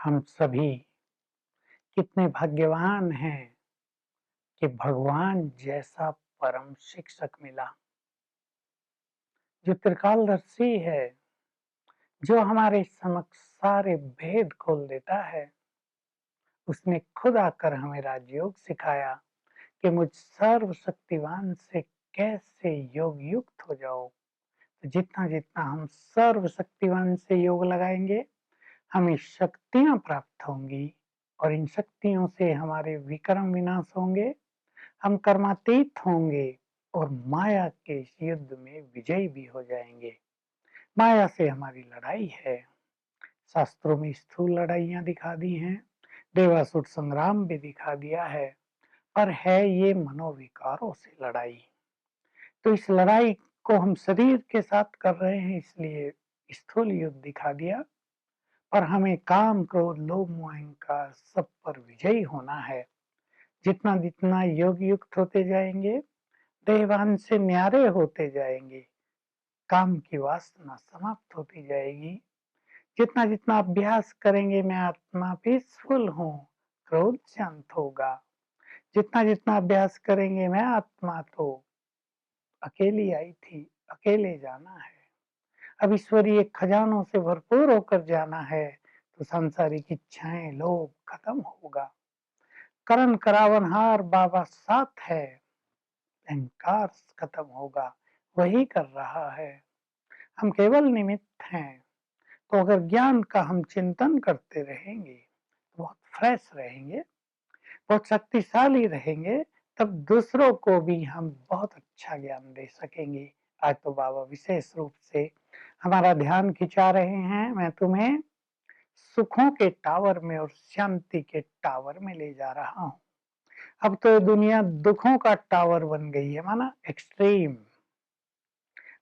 हम सभी कितने भाग्यवान हैं कि भगवान जैसा परम शिक्षक मिला, जो त्रिकालदर्शी है, जो हमारे समक्ष सारे भेद खोल देता है। उसने खुद आकर हमें राजयोग सिखाया कि मुझ सर्वशक्तिवान से कैसे योग युक्त हो जाओ। तो जितना जितना हम सर्वशक्तिवान से योग लगाएंगे, हमें शक्तियां प्राप्त होंगी और इन शक्तियों से हमारे विक्रम विनाश होंगे। हम कर्मातीत होंगे और माया के इस युद्ध में विजयी भी हो जाएंगे। माया से हमारी लड़ाई है। शास्त्रों में स्थूल लड़ाइयां दिखा दी हैं, देवासुर संग्राम भी दिखा दिया है, पर है ये मनोविकारों से लड़ाई। तो इस लड़ाई को हम शरीर के साथ कर रहे हैं, इसलिए स्थूल युद्ध दिखा दिया। पर हमें काम, क्रोध, लोभ, मोह, अहंकार सब पर विजयी होना है। जितना जितना योग युक्त होते जाएंगे, देहभान से न्यारे होते जाएंगे, काम की वासना समाप्त होती जाएगी। जितना जितना अभ्यास करेंगे, मैं आत्मा पीसफुल हूँ, क्रोध शांत होगा। जितना जितना अभ्यास करेंगे, मैं आत्मा तो अकेली आई थी, अकेले जाना है। अब ईश्वरीय खजानों से भरपूर होकर जाना है, तो सांसारिक इच्छाएं, लोभ खत्म होगा। करण करावनहार बाबा साथ है, अहंकार खत्म होगा, वही कर रहा है। हम केवल निमित्त हैं। तो अगर ज्ञान का हम चिंतन करते रहेंगे, तो बहुत फ्रेश रहेंगे, बहुत शक्तिशाली रहेंगे, तब दूसरों को भी हम बहुत अच्छा ज्ञान दे सकेंगे। आज तो बाबा विशेष रूप से हमारा ध्यान खिंचा रहे हैं। मैं तुम्हें सुखों के टावर में और शांति के टावर में ले जा रहा हूँ। अब तो दुनिया दुखों का टावर बन गई है, माना एक्सट्रीम।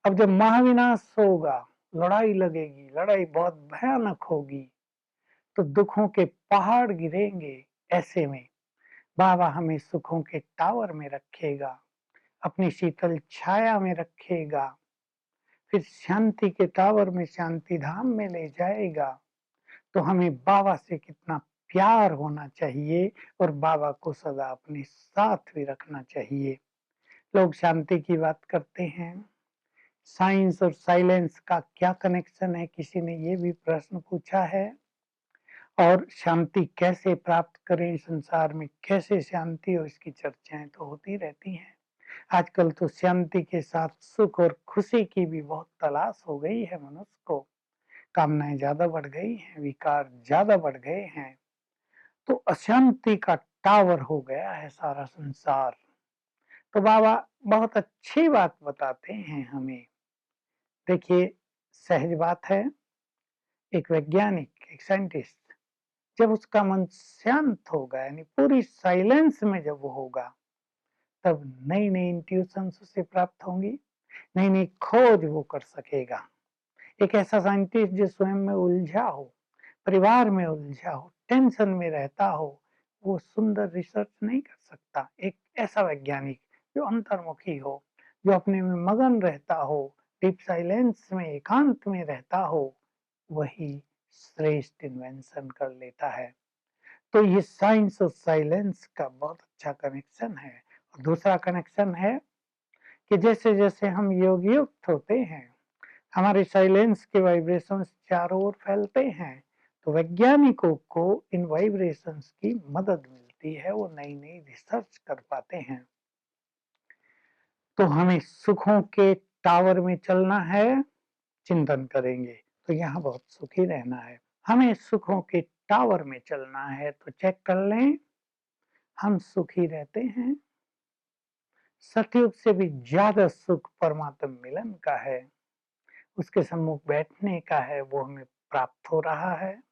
अब जब महाविनाश होगा, लड़ाई लगेगी, लड़ाई बहुत भयानक होगी, तो दुखों के पहाड़ गिरेंगे। ऐसे में बाबा हमें सुखों के टावर में रखेगा, अपनी शीतल छाया में रखेगा, फिर शांति के टावर में, शांति धाम में ले जाएगा। तो हमें बाबा से कितना प्यार होना चाहिए और बाबा को सदा अपने साथ भी रखना चाहिए। लोग शांति की बात करते हैं, साइंस और साइलेंस का क्या कनेक्शन है, किसी ने ये भी प्रश्न पूछा है। और शांति कैसे प्राप्त करें, संसार में कैसे शांति हो, इसकी चर्चाएं तो होती रहती हैं। आजकल तो शांति के साथ सुख और खुशी की भी बहुत तलाश हो गई है मनुष्य को। कामनाएं ज्यादा बढ़ गई हैं, विकार ज्यादा बढ़ गए हैं, तो अशांति का टावर हो गया है सारा संसार। तो बाबा बहुत अच्छी बात बताते हैं हमें। देखिए, सहज बात है, एक वैज्ञानिक, एक साइंटिस्ट, जब उसका मन शांत होगा, यानी पूरी साइलेंस में जब वो होगा, तब नई नई इंट्यूशंस उसे प्राप्त होंगी, नई नई खोज वो कर सकेगा। एक ऐसा साइंटिस्ट जो स्वयं में उलझा हो, परिवार में उलझा हो, टेंशन में रहता हो, वो सुंदर रिसर्च नहीं कर सकता। एक ऐसा वैज्ञानिक जो अंतर्मुखी हो, जो अपने में मगन रहता हो, डीप साइलेंस में, एकांत में रहता हो, वही श्रेष्ठ इन्वेंशन कर लेता है। तो ये साइंस और साइलेंस का बहुत अच्छा कनेक्शन है। और दूसरा कनेक्शन है कि जैसे जैसे हम योग युक्त होते हैं, हमारे साइलेंस के वाइब्रेशंस चारों ओर फैलते हैं, तो वैज्ञानिकों को इन वाइब्रेशंस की मदद मिलती है, वो नई नई रिसर्च कर पाते हैं। तो हमें सुखों के टावर में चलना है, चिंतन करेंगे तो यहाँ बहुत सुखी रहना है। हमें सुखों के टावर में चलना है, तो चेक कर लें हम सुखी रहते हैं। सतयुग से भी ज्यादा सुख परमात्म मिलन का है, उसके सम्मुख बैठने का है, वो हमें प्राप्त हो रहा है।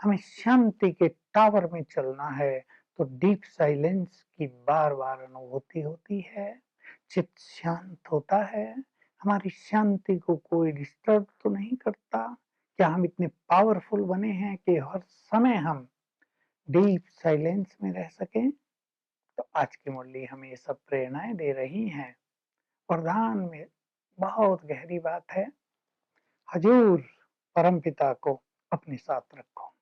हमें शांति के टावर में चलना है, तो डीप साइलेंस की बार बार अनुभूति होती है, चित्त शांत होता है, हमारी शांति को कोई डिस्टर्ब तो नहीं करता। क्या हम इतने पावरफुल बने हैं कि हर समय हम डीप साइलेंस में रह सकें? तो आज की मुरली हमें ये सब प्रेरणाएं दे रही हैं। वरदान में बहुत गहरी बात है। हजूर परमपिता को अपने साथ रखो।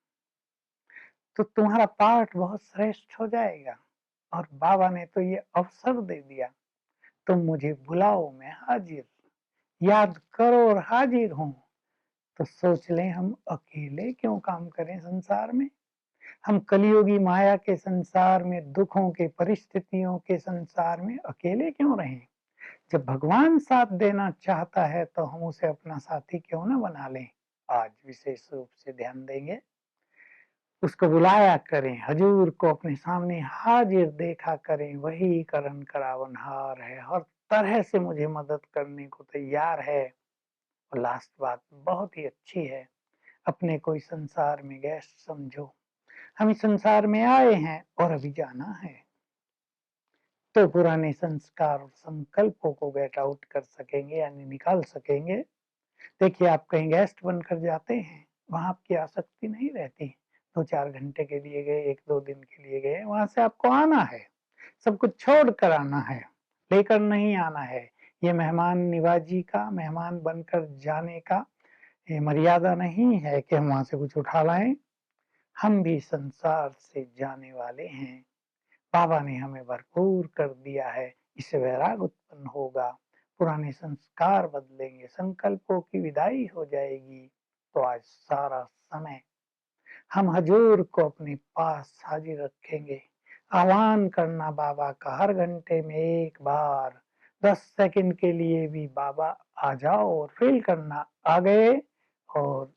तो तुम्हारा पाठ बहुत श्रेष्ठ हो जाएगा। और बाबा ने तो ये अवसर दे दिया, तुम मुझे बुलाओ, मैं हाजिर, याद करो और हाजिर हूँ। तो सोच लें, हम अकेले क्यों काम करें संसार में? हम कलियुगी माया के संसार में, दुखों के, परिस्थितियों के संसार में अकेले क्यों रहें? जब भगवान साथ देना चाहता है तो हम उसे अपना साथी क्यों न बना लें। आज विशेष रूप से ध्यान देंगे, उसको बुलाया करें, हजूर को अपने सामने हाजिर देखा करें। वही करण करावनहार है, हर तरह से मुझे मदद करने को तैयार है। और लास्ट बात बहुत ही अच्छी है, अपने को इस संसार में गेस्ट समझो। हम इस संसार में आए हैं और अभी जाना है, तो पुराने संस्कार और संकल्पों को गेट आउट कर सकेंगे, यानी निकाल सकेंगे। देखिए, आप कहीं गेस्ट बनकर जाते हैं, वहां आपकी आसक्ति नहीं रहती। 2-4 घंटे के लिए गए, 1-2 दिन के लिए गए, वहां से आपको आना है, सब कुछ छोड़ कर आना है, लेकर नहीं आना है। ये मेहमान निवाजी का, मेहमान बनकर जाने का ये मर्यादा नहीं है कि हम वहां से कुछ उठा लाएं। हम भी संसार से जाने वाले हैं, बाबा ने हमें भरपूर कर दिया है, इससे वैराग उत्पन्न होगा, पुराने संस्कार बदलेंगे, संकल्पों की विदाई हो जाएगी। तो आज सारा समय हम हजूर को अपने पास हाजिर रखेंगे। आह्वान करना बाबा का, हर घंटे में एक बार 10 सेकंड के लिए भी बाबा आ जाओ, और फील करना आ गए, और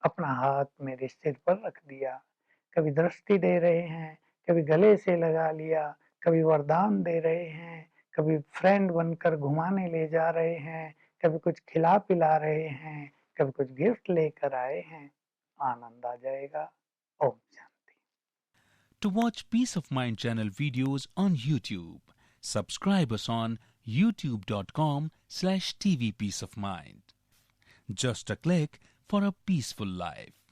अपना हाथ मेरे सिर पर रख दिया। कभी दृष्टि दे रहे हैं, कभी गले से लगा लिया, कभी वरदान दे रहे हैं, कभी फ्रेंड बनकर घुमाने ले जा रहे हैं, कभी कुछ खिला पिला रहे हैं, कभी कुछ गिफ्ट लेकर आए हैं। आनंद आ जाएगा। Om Shanti. To watch Peace of Mind channel videos on YouTube, subscribe us on youtube.com/tvpeaceofmind. Just a click for a peaceful life.